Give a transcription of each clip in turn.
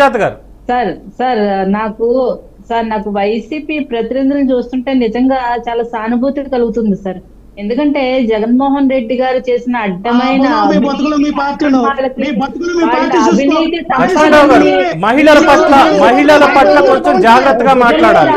గారు sir sir నాకు నాకు వైసీపీ ప్రతినిధులను చూస్తుంటే నిజంగా చాలా సానుభూతి కలుగుతుంది సార్. ఎందుకంటే జగన్మోహన్ రెడ్డి గారు చేసిన అడ్డమైన మహిళల పట్ల కొంచెం జాగ్రత్తగా మాట్లాడాలి.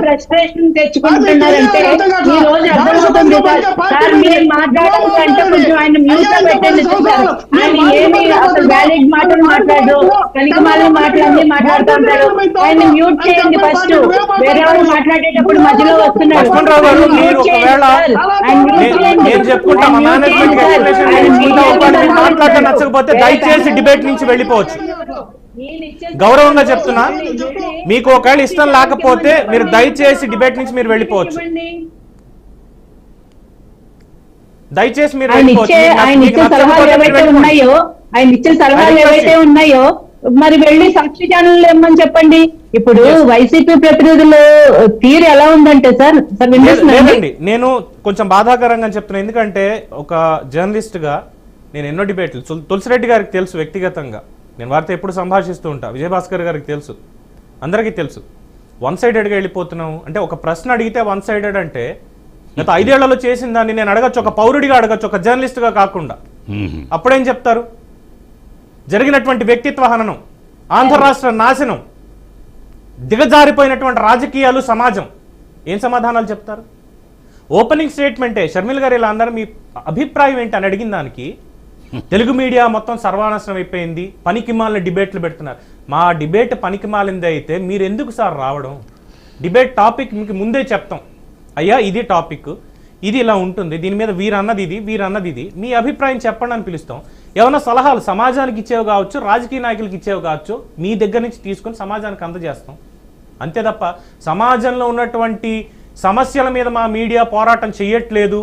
ఫ్రస్ట్రేషన్ తెచ్చుకుంటున్నారంటే ఈ రోజు అర్థమవుతుంది సార్. మీరు మాట్లాడాలంటే కొంచెం ఆయన మ్యూట్ లో పెట్టండి సార్. ఆయన ఏమి అసలు వ్యాలిడ్ మాటలు మాట్లాడరు, కనుక మళ్ళీ మాటలన్నీ మాట్లాడుతుంటారు. ఆయన మ్యూట్ చేయండి ఫస్ట్. వేరే వాళ్ళు మాట్లాడేటప్పుడు మధ్యలో వస్తున్నారు. నచ్చకపోతే దయచేసి డిబేట్ నుంచి వెళ్ళిపోవచ్చు. గౌరవంగా చెప్తున్నా, మీకు ఒకవేళ ఇష్టం లేకపోతే మీరు దయచేసి డిబేట్ నుంచి మీరు వెళ్ళిపోవచ్చు. దయచేసి మీరు ఆయన ఇచ్చే సలహాలు ఏవైతే ఉన్నాయో మరి వెళ్ళి సాక్షి ఛానల్ ఏమని చెప్పండి. ఇప్పుడు వైసీపీ ప్రతినిధులు తీరు ఎలా ఉందంటే సార్ లేదండి, నేను కొంచెం బాధాకరంగా చెప్తున్నా. ఎందుకంటే ఒక జర్నలిస్ట్ గా నేను ఎన్నో డిబేట్లు, తులసిరెడ్డి గారికి తెలుసు వ్యక్తిగతంగా, నేను వారితో ఎప్పుడు సంభాషిస్తూ ఉంటా. విజయభాస్కర్ గారికి తెలుసు, అందరికీ తెలుసు. వన్ సైడెడ్గా వెళ్ళిపోతున్నాం అంటే, ఒక ప్రశ్న అడిగితే వన్ సైడెడ్ అంటే గత 5 ఏళ్లలో చేసిన దాన్ని నేను అడగచ్చు, ఒక పౌరుడిగా అడగచ్చు, ఒక జర్నలిస్ట్గా కాకుండా. అప్పుడేం చెప్తారు? జరిగినటువంటి వ్యక్తిత్వ హననం, ఆంధ్ర రాష్ట్ర నాశనం, దిగజారిపోయినటువంటి రాజకీయాలు, సమాజం, ఏం సమాధానాలు చెప్తారు? ఓపెనింగ్ స్టేట్మెంటే షర్మిల గారు ఇలా అందరూ మీ అభిప్రాయం ఏంటి అని అడిగిన దానికి తెలుగు మీడియా మొత్తం సర్వనాశనం అయిపోయింది, పనికిమాలిన డిబేట్లు పెడుతున్నారు. మా డిబేట్ పనికిమాలింది అయితే మీరు ఎందుకు సార్ రావడం? డిబేట్ టాపిక్ మీకు ముందే చెప్తాం, అయ్యా ఇది టాపిక్, ఇది ఇలా ఉంటుంది, దీని మీద వీరన్నది ఇది, వీరన్నది ఇది, మీ అభిప్రాయం చెప్పండి అని పిలుస్తాం. ఏమైనా సలహాలు సమాజానికి ఇచ్చేవి కావచ్చు, రాజకీయ నాయకులకి ఇచ్చేవి కావచ్చు, మీ దగ్గర నుంచి తీసుకొని సమాజానికి అందజేస్తాం. అంతే తప్ప సమాజంలో ఉన్నటువంటి సమస్యల మీద మా మీడియా పోరాటం చెయ్యట్లేదు,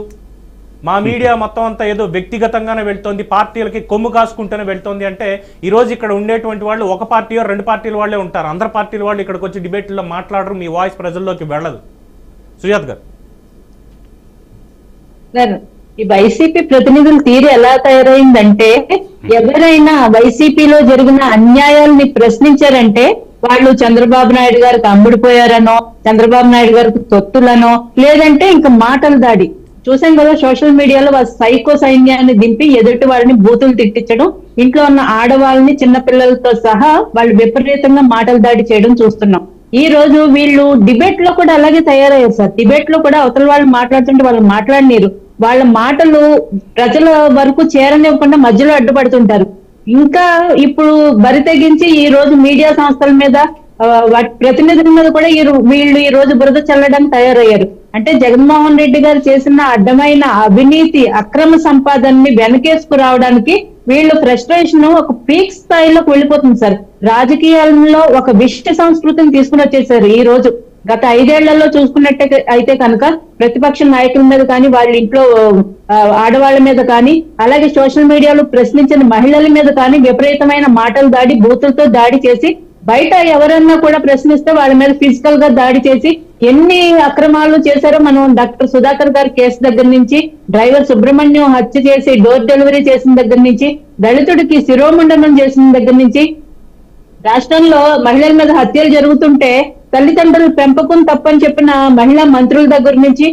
మా మీడియా మొత్తం అంతా ఏదో వ్యక్తిగతంగానే వెళ్తోంది, పార్టీలకి కొమ్ము కాసుకుంటూనే వెళ్తోంది అంటే, ఈరోజు ఇక్కడ ఉండేటువంటి వాళ్ళు ఒక పార్టీయో 2 పార్టీల వాళ్ళే ఉంటారు. అందరు పార్టీల వాళ్ళు ఇక్కడికి వచ్చి డిబేట్లో మాట్లాడరు, మీ వాయిస్ ప్రజల్లోకి వెళ్ళదు. సుజాత్ గారు, ఈ వైసీపీ ప్రతినిధుల తీరు ఎలా తయారైందంటే, ఎవరైనా వైసీపీలో జరిగిన అన్యాయాల్ని ప్రశ్నించారంటే వాళ్ళు చంద్రబాబు నాయుడు గారికి అమ్ముడిపోయారనో, చంద్రబాబు నాయుడు గారికి తొత్తులనో, లేదంటే ఇంకా మాటల దాడి చూసాం కదా. సోషల్ మీడియాలో సైకో సైన్యాన్ని దింపి ఎదుటి వారిని బూతులు తిట్టించడం, ఇంట్లో ఉన్న ఆడవాళ్ళని చిన్నపిల్లలతో సహా వాళ్ళు విపరీతంగా మాటల దాడి చేయడం చూస్తున్నాం. ఈ రోజు వీళ్ళు డిబేట్ లో కూడా అలాగే తయారయ్యారు సార్. డిబేట్ లో కూడా అవతల వాళ్ళు మాట్లాడుతుంటే వాళ్ళు మాట్లాడనీరు, వాళ్ళ మాటలు ప్రజల వరకు చేరనివ్వకుండా మధ్యలో అడ్డుపడుతుంటారు. ఇంకా ఇప్పుడు బరి తెగించి ఈ రోజు మీడియా సంస్థల మీద, వాటి ప్రతినిధుల మీద కూడా వీళ్ళు ఈ రోజు బురద చల్లడానికి తయారయ్యారు. అంటే జగన్మోహన్ రెడ్డి గారు చేసిన అడ్డమైన అవినీతి, అక్రమ సంపాదనని వెనకేసుకు రావడానికి వీళ్ళు ఫ్రస్ట్రేషన్ ఒక పీక్ స్థాయిలోకి వెళ్ళిపోతుంది సార్. రాజకీయాల్లో ఒక విశిష్ట సంస్కృతిని తీసుకుని వచ్చేసారు. ఈ రోజు గత 5 ఏళ్లలో చూసుకున్నట్టే అయితే కనుక ప్రతిపక్ష నాయకుల మీద కానీ, వాళ్ళ ఇంట్లో ఆడవాళ్ల మీద కానీ, అలాగే సోషల్ మీడియాలో ప్రశ్నించిన మహిళల మీద కానీ విపరీతమైన మాటలు దాడి, బూతులతో దాడి చేసి, బయట ఎవరన్నా కూడా ప్రశ్నిస్తే వాళ్ళ మీద ఫిజికల్ గా దాడి చేసి ఎన్ని అక్రమాలు చేశారో మనం డాక్టర్ సుధాకర్ గారి కేసు దగ్గర నుంచి, డ్రైవర్ సుబ్రహ్మణ్యం హత్య చేసి డోర్ డెలివరీ చేసిన దగ్గర నుంచి, దళితుడికి శిరోమండనం చేసిన దగ్గర నుంచి, రాష్ట్రంలో మహిళల మీద హత్యలు జరుగుతుంటే తల్లిదండ్రులు పెంపకం తప్పని చెప్పిన మహిళా మంత్రుల దగ్గర నుంచి,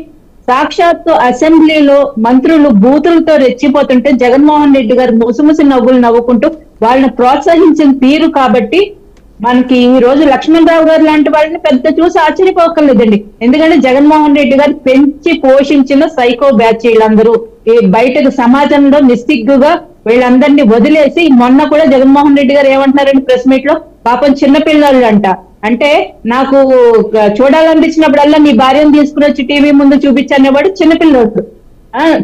సాక్షాత్తు అసెంబ్లీలో మంత్రులు బూతులతో రెచ్చిపోతుంటే జగన్మోహన్ రెడ్డి గారు ముసిముసి నవ్వులు నవ్వుకుంటూ వాళ్ళని ప్రోత్సహించిన తీరు కాబట్టి మనకి ఈ రోజు లక్ష్మణ్ రావు గారు లాంటి వాళ్ళని పెద్ద చూసి ఆశ్చర్యపోకర్లేదండి. ఎందుకంటే జగన్మోహన్ రెడ్డి గారు పెంచి పోషించిన సైకో బ్యాచ్ వీళ్ళందరూ ఈ బయటకు సమాజంలో నిస్సిగ్గుగా వీళ్ళందరినీ వదిలేసి, మొన్న కూడా జగన్మోహన్ రెడ్డి గారు ఏమంటున్నారండి ప్రెస్ మీట్ లో, పాపం చిన్నపిల్లలు అంట, అంటే నాకు చూడాలనిపించినప్పుడల్లా మీ భార్యను తీసుకుని వచ్చి టీవీ ముందు చూపించనేవాడు చిన్నపిల్లడు,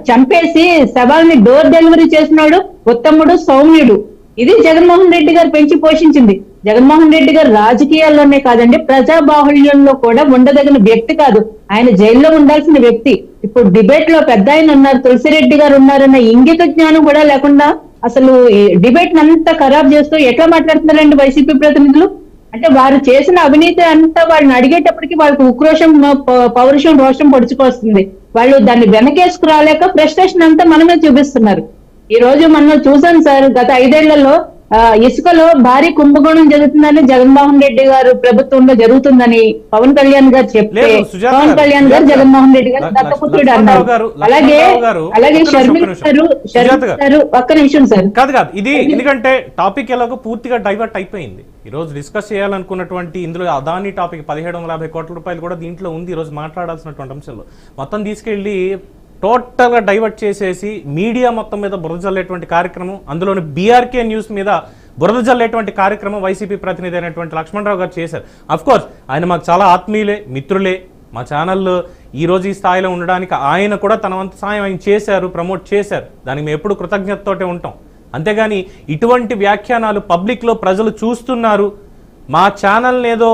చంపేసి శవాల్ని డోర్ డెలివరీ చేసినాడు ఉత్తముడు, సౌమ్యుడు. ఇది జగన్మోహన్ రెడ్డి గారు పెంచి పోషించింది. జగన్మోహన్ రెడ్డి గారు రాజకీయాల్లోనే కాదండి, ప్రజా బాహుళ్యంలో కూడా ఉండదగిన వ్యక్తి కాదు. ఆయన జైల్లో ఉండాల్సిన వ్యక్తి. ఇప్పుడు డిబేట్ లో పెద్ద ఆయన ఉన్నారు, తులసిరెడ్డి గారు ఉన్నారన్న ఇంగిత జ్ఞానం కూడా లేకుండా అసలు డిబేట్ అంతా ఖరాబ్ చేస్తూ ఎట్లా మాట్లాడుతున్నారండి వైసీపీ ప్రతినిధులు. అంటే వారు చేసిన అవినీతి అంతా వాళ్ళని అడిగేటప్పటికి వాళ్ళకి ఉక్రోషం, పౌరుషం, రోషం పొడుచుకొస్తుంది. వాళ్ళు దాన్ని వెనకేసుకు రాలేక ఫ్రస్ట్రేషన్ అంతా మనమే చూపిస్తున్నారు. ఈ రోజు మనం చూసాం సార్, గత 5 ఏళ్లలో ఇసుకలో భారీ కుంభకోణం జరుగుతుందని జగన్మోహన్ రెడ్డి గారు ప్రభుత్వంలో జరుగుతుందని పవన్ కళ్యాణ్ గారు చెప్తే లేదు, సుజాత పవన్ కళ్యాణ్ గారు సుజాత జగన్మోహన్ రెడ్డి గారు దత్తపుత్రుడు అన్నారు. అలాగే షర్మిల గారు ఒక్క నిమిషం సార్. కాదు ఇది ఎందుకంటే టాపిక్ ఎలాగో పూర్తిగా డైవర్ట్ అయిపోయింది. ఈ రోజు డిస్కస్ చేయాలనుకున్నటువంటి ఇందులో అదాని టాపిక్ 1750 కోట్ల రూపాయలు కూడా దీంట్లో ఉంది. ఈ రోజు మాట్లాడాల్సినటువంటి అంశంలో మొత్తం తీసుకెళ్లి టోటల్ గా డైవర్ట్ చేసేసి మీడియా మొత్తం మీద బురద జల్లేటువంటి కార్యక్రమం, అందులోని బీఆర్కే న్యూస్ మీద బురద జల్లేటువంటి కార్యక్రమం వైసీపీ ప్రతినిధి అయినటువంటి లక్ష్మణరావు గారు చేశారు. అఫ్ కోర్స్ ఆయన మాకు చాలా ఆత్మీయులే, మిత్రులే. మా ఛానల్ ఈ రోజు ఈ స్థాయిలో ఉండడానికి ఆయన కూడా తన వంతు సాయం ఆయన చేశారు, ప్రమోట్ చేశారు. దానికి మేము ఎప్పుడు కృతజ్ఞతతోటే ఉంటాం. అంతేగాని ఇటువంటి వ్యాఖ్యానాలు పబ్లిక్లో ప్రజలు చూస్తున్నారు, మా ఛానల్ ఏదో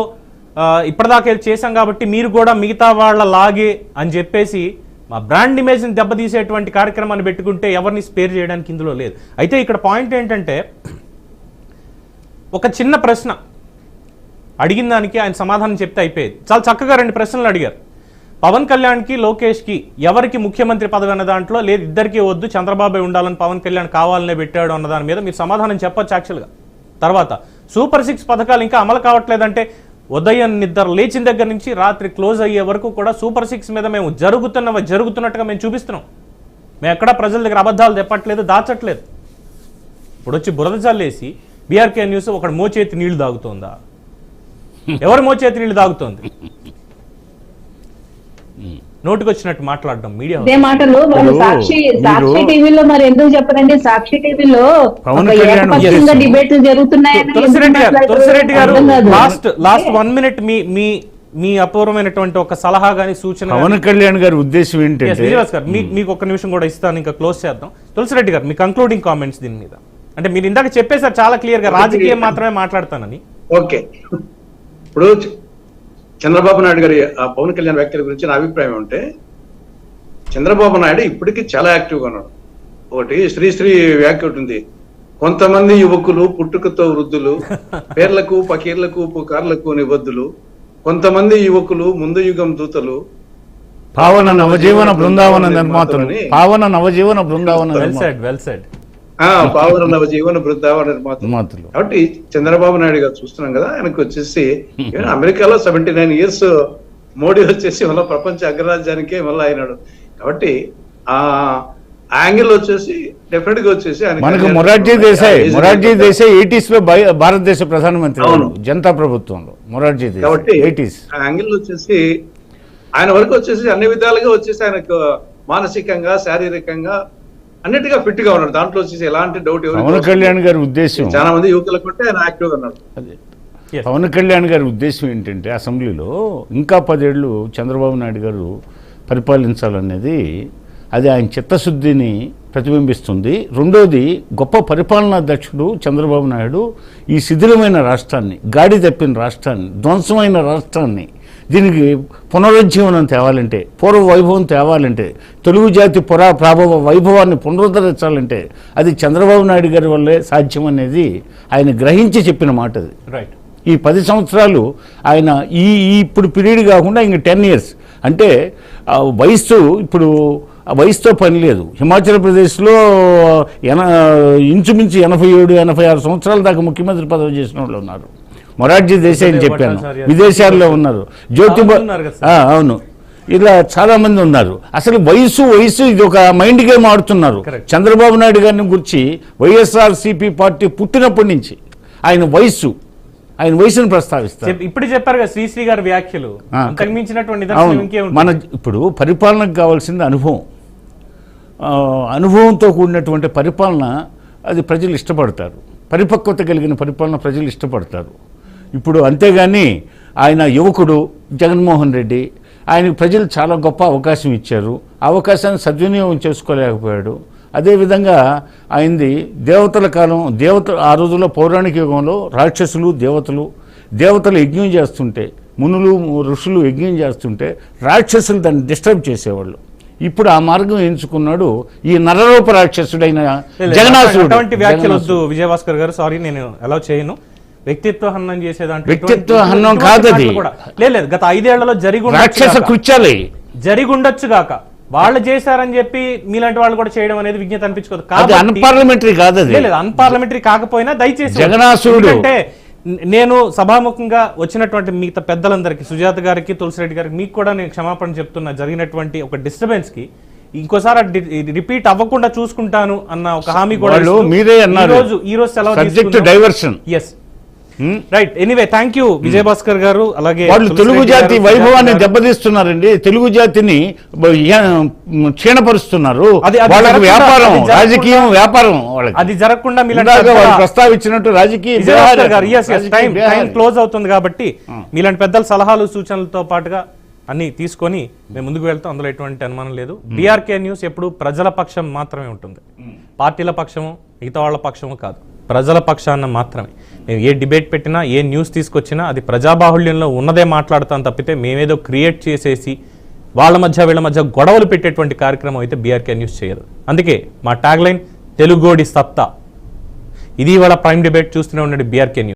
ఇప్పటిదాకా చేశాం కాబట్టి మీరు కూడా మిగతా వాళ్ళ లాగే అని చెప్పేసి మా బ్రాండ్ ఇమేజ్ని దెబ్బతీసేటువంటి కార్యక్రమాన్ని పెట్టుకుంటే ఎవరిని స్పేర్ చేయడానికి ఇందులో లేదు. అయితే ఇక్కడ పాయింట్ ఏంటంటే, ఒక చిన్న ప్రశ్న అడిగిన దానికి ఆయన సమాధానం చెప్తే అయిపోయేది. చాలా చక్కగా 2 ప్రశ్నలు అడిగారు. పవన్ కళ్యాణ్కి లోకేష్కి ఎవరికి ముఖ్యమంత్రి పదవి అన్న దాంట్లో లేదు, ఇద్దరికీ వద్దు, చంద్రబాబు ఉండాలని పవన్ కళ్యాణ్ కావాలనే పెట్టాడు అన్న దాని మీద మీరు సమాధానం చెప్పొచ్చు యాక్చువల్గా. తర్వాత సూపర్ 6 పథకాలు ఇంకా అమలు కావట్లేదంటే ఉదయం నిద్ర లేచిన దగ్గర నుంచి రాత్రి క్లోజ్ అయ్యే వరకు కూడా సూపర్ 6 మీద మేము జరుగుతున్నట్టుగా మేము చూపిస్తున్నాం. మేము ఎక్కడా ప్రజల దగ్గర అబద్ధాలు చెప్పట్లేదు, దాచట్లేదు. ఇప్పుడు వచ్చి బురద చల్లేసి బీఆర్కే న్యూస్ ఒకడు మోచేతి నీళ్లు తాగుతోందా? ఎవరు మోచేతి నీళ్లు తాగుతోంది? నోటికి వచ్చినట్టు మాట్లాడడం మీడియా ఇదే మాటలు వాళ్ళు సాక్షి టీవీలో మరి ఎందుకు చెప్పరండి? సాక్షి టీవీలో డిబేట్లు జరుగుతున్నాయని తులసిరెడ్డి గారు లాస్ట్ 1 మినిట్ మీ అపూర్వమైనటువంటి ఒక సలహా గానీ సూచన. పవన్ కళ్యాణ్ గారి ఉద్దేశం ఏంటంటే, శ్రీనివాస్ గారు మీకు ఒక నిమిషం కూడా ఇస్తాను, ఇంకా క్లోజ్ చేద్దాం. తులసిరెడ్డి గారు మీ కంక్లూడింగ్ కామెంట్స్ దీని మీద. అంటే మీరు ఇందాక చెప్పేసారు చాలా క్లియర్ గా రాజకీయం మాత్రమే మాట్లాడతానని. ఓకే, ఇప్పుడు చంద్రబాబు నాయుడు గారి పవన్ కళ్యాణ్ వ్యాఖ్యల గురించి నా అభిప్రాయం అంటే, చంద్రబాబు నాయుడు ఇప్పటికీ చాలా యాక్టివ్గా ఉన్నాడు. ఒకటి శ్రీశ్రీ వ్యాఖ్య ఉంటుంది, కొంతమంది యువకులు పుట్టుకతో వృద్ధులు, పేర్లకు పకీర్లకు పుకార్లకు నిబద్ధులు, కొంతమంది యువకులు ముందు యుగం దూతలు, పావన నవజీవన బృందావన నిర్మాతలు, పావన నవజీవన బృందావన పావన నవజీవన బృందావన నిర్మాతలు. కాబట్టి చంద్రబాబు నాయుడు గారు చూస్తున్నాం కదా, ఆయనకు వచ్చేసి అమెరికాలో 79 years మోడీ వచ్చేసి మళ్ళీ ప్రపంచ అగ్రరాజ్యానికే మళ్ళీ అయినాడు. కాబట్టి ఆ యాంగిల్ వచ్చేసి డెఫినెట్ గా వచ్చేసి మనకు మొరార్జీ దేశాయ్ 80s లో భారతదేశ ప్రధానమంత్రి జనతా ప్రభుత్వంలో మొరార్జీ దేశాయ్. కాబట్టి ఆ యాంగిల్ వచ్చేసి ఆయన వరకు వచ్చేసి అన్ని విధాలుగా వచ్చేసి ఆయనకు మానసికంగా శారీరకంగా అన్నిటిగా ఫిట్ గా ఉన్నాడు. దాంట్లో వచ్చేసి ఎలాంటి డౌట్ పవన్ కళ్యాణ్ గారి ఉద్దేశం, చాలా మంది యువకులకు ఆయన యాక్టివ్ గా ఉన్నారు. పవన్ కళ్యాణ్ గారి ఉద్దేశం ఏంటంటే, అసెంబ్లీలో ఇంకా 10 ఏళ్ళు చంద్రబాబు నాయుడు గారు పరిపాలించాలనేది, అది ఆయన చిత్తశుద్ధిని ప్రతిబింబిస్తుంది. రెండోది, గొప్ప పరిపాలనా దక్షుడు చంద్రబాబు నాయుడు ఈ శిథిలమైన రాష్ట్రాన్ని, గాడి తప్పిన రాష్ట్రాన్ని, ధ్వంసమైన రాష్ట్రాన్ని, దీనికి పునరుజ్జీవనం తేవాలంటే, పూర్వ వైభవం తేవాలంటే, తెలుగు జాతి ప్రాభవ వైభవాన్ని పునరుద్ధరించాలంటే అది చంద్రబాబు నాయుడు గారి వల్లే సాధ్యం అనేది ఆయన గ్రహించి చెప్పిన మాట అది. రైట్. ఈ 10 సంవత్సరాలు ఆయన ఇప్పుడు పీరియడ్ కాకుండా ఇంక 10 years అంటే వయస్సు, ఇప్పుడు వయసుతో పని లేదు. హిమాచల్ ప్రదేశ్లో ఇంచుమించు 87-86 సంవత్సరాల దాకా ముఖ్యమంత్రి పదవి చేసిన వాళ్ళు ఉన్నారు. మొరార్జీ దేశాయ్ అని చెప్పాను, విదేశాల్లో ఉన్నారు. అవును, ఇలా చాలా మంది ఉన్నారు. అసలు వయసు ఇది ఒక మైండ్ గేమ్ ఆడుతున్నారు. చంద్రబాబు నాయుడు గారిని గురించి వైఎస్ఆర్సీపీ పార్టీ పుట్టినప్పటి నుంచి ఆయన వయసును ప్రస్తావిస్తారు. ఇప్పుడు చెప్పారు కదా శ్రీశ్రీ గారి వ్యాఖ్యలు, మన ఇప్పుడు పరిపాలనకు కావాల్సింది అనుభవంతో కూడినటువంటి పరిపాలన. అది ప్రజలు ఇష్టపడతారు, పరిపక్వత కలిగిన పరిపాలన ప్రజలు ఇష్టపడతారు. ఇప్పుడు అంతేగాని ఆయన యువకుడు జగన్మోహన్ రెడ్డి, ఆయనకు ప్రజలు చాలా గొప్ప అవకాశం ఇచ్చారు, అవకాశాన్ని సద్వినియోగం చేసుకోలేకపోయాడు. అదేవిధంగా ఆయనది దేవతల కాలం, ఆ రోజుల్లో పౌరాణిక యుగంలో రాక్షసులు దేవతలు యజ్ఞం చేస్తుంటే, మునులు ఋషులు యజ్ఞం చేస్తుంటే రాక్షసులు దాన్ని డిస్టర్బ్ చేసేవాళ్ళు. ఇప్పుడు ఆ మార్గం ఎంచుకున్నాడు ఈ నరరూప రాక్షసుడైన జగన్నాథుడు. వ్యాఖ్యలు వద్దు విజయభాస్కర్ గారు, సారీ నేను అలౌ చేయను. వ్యక్తిత్వ హననం చేసేదాంట్లో వ్యక్తిత్వ హననం కాదు అది. లేదు, గత 5 ఏళ్లలో రాక్షస కృత్యాలే జరిగుండొచ్చు గాక, వాళ్ళు చేశారని చెప్పి మీలాంటి వాళ్ళు కూడా చేయడం అనేది విజ్ఞత అనిపించుకోదు. అది అన్పార్లమెంటరీ కాదు, అది లేదు అన్పార్లమెంటరీ కాకపోయినా దయచేసి జగనాసురుడు. అంటే నేను సభాముఖంగా వచ్చినటువంటి మిగతా పెద్దలందరికీ, సుజాత గారికి, తులసిరెడ్డి గారికి, మీకు కూడా నేను క్షమాపణ చెప్తున్నా. జరిగినటువంటి ఒక డిస్టర్బెన్స్ కి ఇంకోసారి రిపీట్ అవ్వకుండా చూసుకుంటాను అన్న ఒక హామీ కూడా మీరే అన్నారు. ఈ రోజు సెలవు subject diversion. Yes right. Anyway thank you Vijayabhaskar గారు. అలాగే వాళ్ళు తెలుగు జాతి వైభవాన్ని దెబ్బతీస్తున్నారండి, తెలుగు జాతిని క్షీణపరుస్తున్నారు. వాళ్ళకి వ్యాపారం, రాజకీయం వ్యాపారం. వాళ్ళకి అది జరగకుండా వాళ్ళు ప్రస్తావించినట్టు రాజకీయ టైం క్లోజ్ అవుతుంది కాబట్టి మీలాంటి పెద్దల సలహాలు సూచనలతో పాటుగా అన్ని తీసుకొని మేము ముందుకు వెళ్తాం. అందులో ఎటువంటి అనుమానం లేదు. బీఆర్కే న్యూస్ ఎప్పుడు ప్రజల పక్షం మాత్రమే ఉంటుంది, పార్టీల పక్షము మిగతా వాళ్ళ పక్షము కాదు, ప్రజల పక్షాన మాత్రమే. మేము ఏ డిబేట్ పెట్టినా, ఏ న్యూస్ తీసుకొచ్చినా అది ప్రజాబాహుళ్యంలో ఉన్నదే మాట్లాడతాం తప్పితే మేమేదో క్రియేట్ చేసేసి వాళ్ళ మధ్య వీళ్ళ మధ్య గొడవలు పెట్టేటువంటి కార్యక్రమం అయితే బీఆర్కే న్యూస్ చేయదు. అందుకే మా ట్యాగ్ లైన్ తెలుగోడి సత్తా. ఇది ఇవాళ ప్రైమ్ డిబేట్ చూస్తూనే ఉండండి బీఆర్కే న్యూస్.